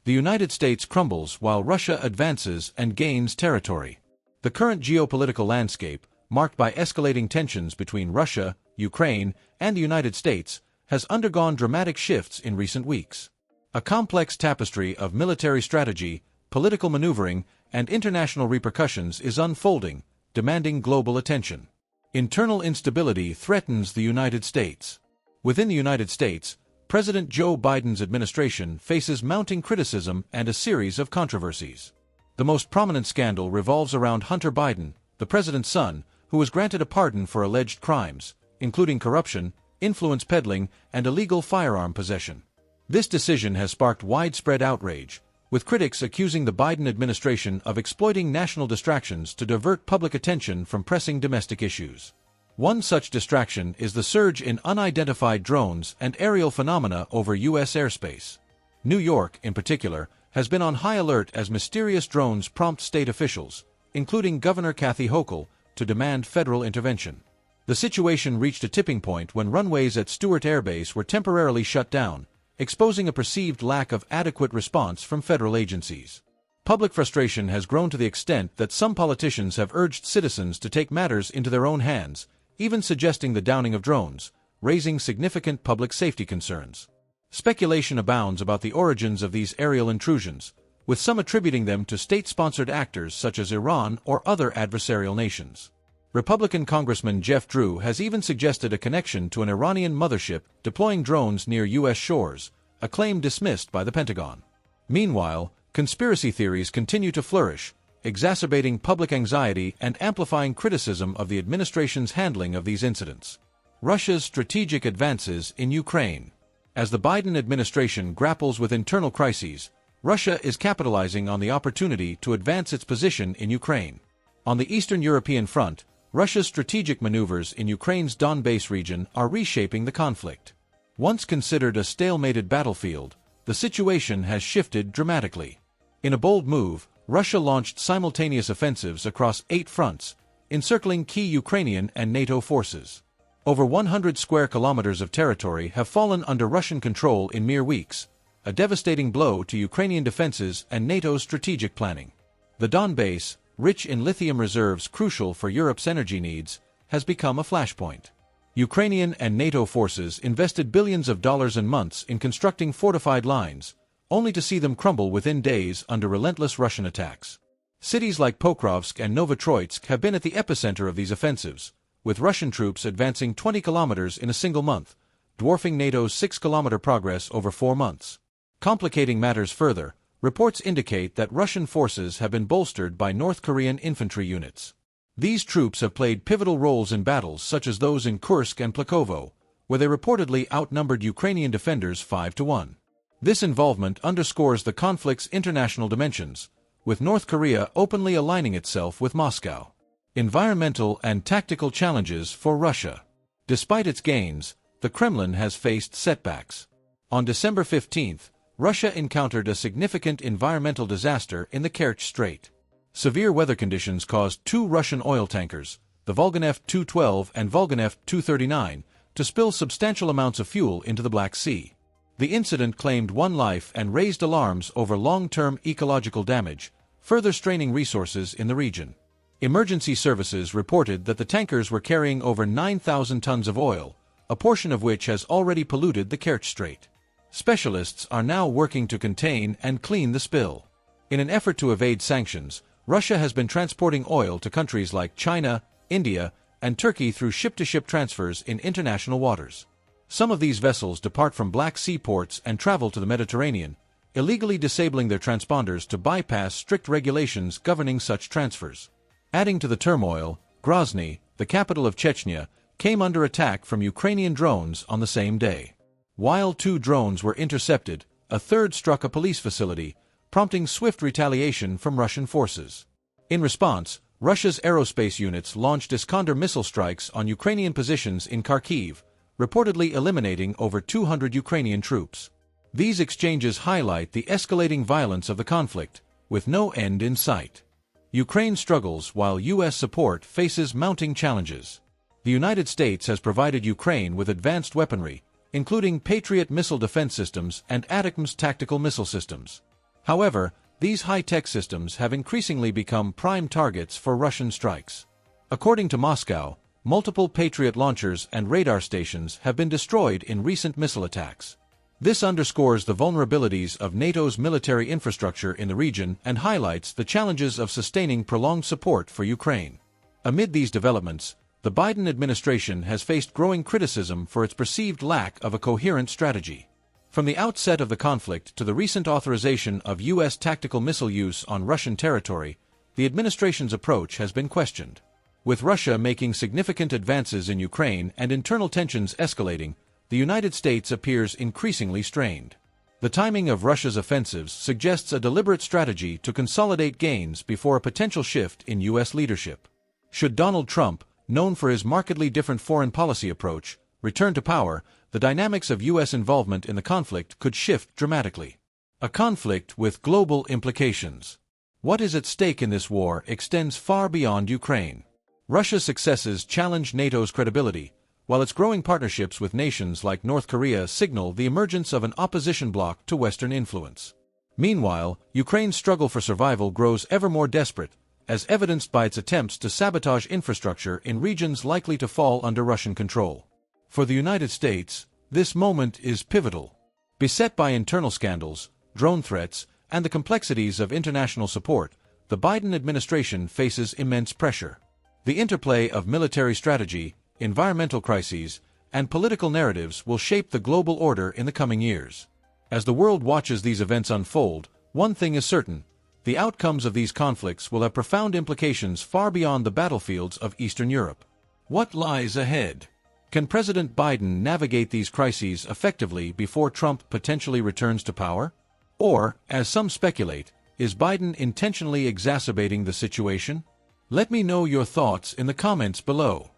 The United States crumbles while Russia advances and gains territory. The current geopolitical landscape, marked by escalating tensions between Russia, Ukraine, and the United States, has undergone dramatic shifts in recent weeks. A complex tapestry of military strategy, political maneuvering, and international repercussions is unfolding, demanding global attention. Internal instability threatens the United States. Within the United States, President Joe Biden's administration faces mounting criticism and a series of controversies. The most prominent scandal revolves around Hunter Biden, the president's son, who was granted a pardon for alleged crimes, including corruption, influence peddling, and illegal firearm possession. This decision has sparked widespread outrage, with critics accusing the Biden administration of exploiting national distractions to divert public attention from pressing domestic issues. One such distraction is the surge in unidentified drones and aerial phenomena over U.S. airspace. New York, in particular, has been on high alert as mysterious drones prompt state officials, including Governor Kathy Hochul, to demand federal intervention. The situation reached a tipping point when runways at Stewart Air Base were temporarily shut down, exposing a perceived lack of adequate response from federal agencies. Public frustration has grown to the extent that some politicians have urged citizens to take matters into their own hands, even suggesting the downing of drones, raising significant public safety concerns. Speculation abounds about the origins of these aerial intrusions, with some attributing them to state-sponsored actors such as Iran or other adversarial nations. Republican Congressman Jeff Drew has even suggested a connection to an Iranian mothership deploying drones near U.S. shores, a claim dismissed by the Pentagon. Meanwhile, conspiracy theories continue to flourish, exacerbating public anxiety and amplifying criticism of the administration's handling of these incidents. Russia's strategic advances in Ukraine. As the Biden administration grapples with internal crises, Russia is capitalizing on the opportunity to advance its position in Ukraine. On the Eastern European front, Russia's strategic maneuvers in Ukraine's Donbass region are reshaping the conflict. Once considered a stalemated battlefield, the situation has shifted dramatically. In a bold move, Russia launched simultaneous offensives across 8 fronts, encircling key Ukrainian and NATO forces. Over 100 square kilometers of territory have fallen under Russian control in mere weeks, a devastating blow to Ukrainian defenses and NATO's strategic planning. The Donbass, rich in lithium reserves crucial for Europe's energy needs, has become a flashpoint. Ukrainian and NATO forces invested billions of dollars and months in constructing fortified lines, only to see them crumble within days under relentless Russian attacks. Cities like Pokrovsk and Novotroitsk have been at the epicenter of these offensives, with Russian troops advancing 20 kilometers in a single month, dwarfing NATO's 6-kilometer progress over 4 months. Complicating matters further, reports indicate that Russian forces have been bolstered by North Korean infantry units. These troops have played pivotal roles in battles such as those in Kursk and Plkovo, where they reportedly outnumbered Ukrainian defenders 5-1. This involvement underscores the conflict's international dimensions, with North Korea openly aligning itself with Moscow. Environmental and tactical challenges for Russia. Despite its gains, the Kremlin has faced setbacks. On December 15, Russia encountered a significant environmental disaster in the Kerch Strait. Severe weather conditions caused 2 Russian oil tankers, the Volganev Tu-12 and Volganev Tu-39, to spill substantial amounts of fuel into the Black Sea. The incident claimed 1 life and raised alarms over long-term ecological damage, further straining resources in the region. Emergency services reported that the tankers were carrying over 9,000 tons of oil, a portion of which has already polluted the Kerch Strait. Specialists are now working to contain and clean the spill. In an effort to evade sanctions, Russia has been transporting oil to countries like China, India, and Turkey through ship-to-ship transfers in international waters. Some of these vessels depart from Black Sea ports and travel to the Mediterranean, illegally disabling their transponders to bypass strict regulations governing such transfers. Adding to the turmoil, Grozny, the capital of Chechnya, came under attack from Ukrainian drones on the same day. While 2 drones were intercepted, a third struck a police facility, prompting swift retaliation from Russian forces. In response, Russia's aerospace units launched Iskander missile strikes on Ukrainian positions in Kharkiv, reportedly eliminating over 200 Ukrainian troops. These exchanges highlight the escalating violence of the conflict, with no end in sight. Ukraine struggles while U.S. support faces mounting challenges. The United States has provided Ukraine with advanced weaponry, including Patriot missile defense systems and ATACMS tactical missile systems. However, these high-tech systems have increasingly become prime targets for Russian strikes. According to Moscow, multiple Patriot launchers and radar stations have been destroyed in recent missile attacks. This underscores the vulnerabilities of NATO's military infrastructure in the region and highlights the challenges of sustaining prolonged support for Ukraine. Amid these developments, the Biden administration has faced growing criticism for its perceived lack of a coherent strategy. From the outset of the conflict to the recent authorization of U.S. tactical missile use on Russian territory, the administration's approach has been questioned. With Russia making significant advances in Ukraine and internal tensions escalating, the United States appears increasingly strained. The timing of Russia's offensives suggests a deliberate strategy to consolidate gains before a potential shift in U.S. leadership. Should Donald Trump, known for his markedly different foreign policy approach, return to power, the dynamics of U.S. involvement in the conflict could shift dramatically. A conflict with global implications. What is at stake in this war extends far beyond Ukraine. Russia's successes challenge NATO's credibility, while its growing partnerships with nations like North Korea signal the emergence of an opposition bloc to Western influence. Meanwhile, Ukraine's struggle for survival grows ever more desperate, as evidenced by its attempts to sabotage infrastructure in regions likely to fall under Russian control. For the United States, this moment is pivotal. Beset by internal scandals, drone threats, and the complexities of international support, the Biden administration faces immense pressure. The interplay of military strategy, environmental crises, and political narratives will shape the global order in the coming years. As the world watches these events unfold, one thing is certain: the outcomes of these conflicts will have profound implications far beyond the battlefields of Eastern Europe. What lies ahead? Can President Biden navigate these crises effectively before Trump potentially returns to power? Or, as some speculate, is Biden intentionally exacerbating the situation? Let me know your thoughts in the comments below.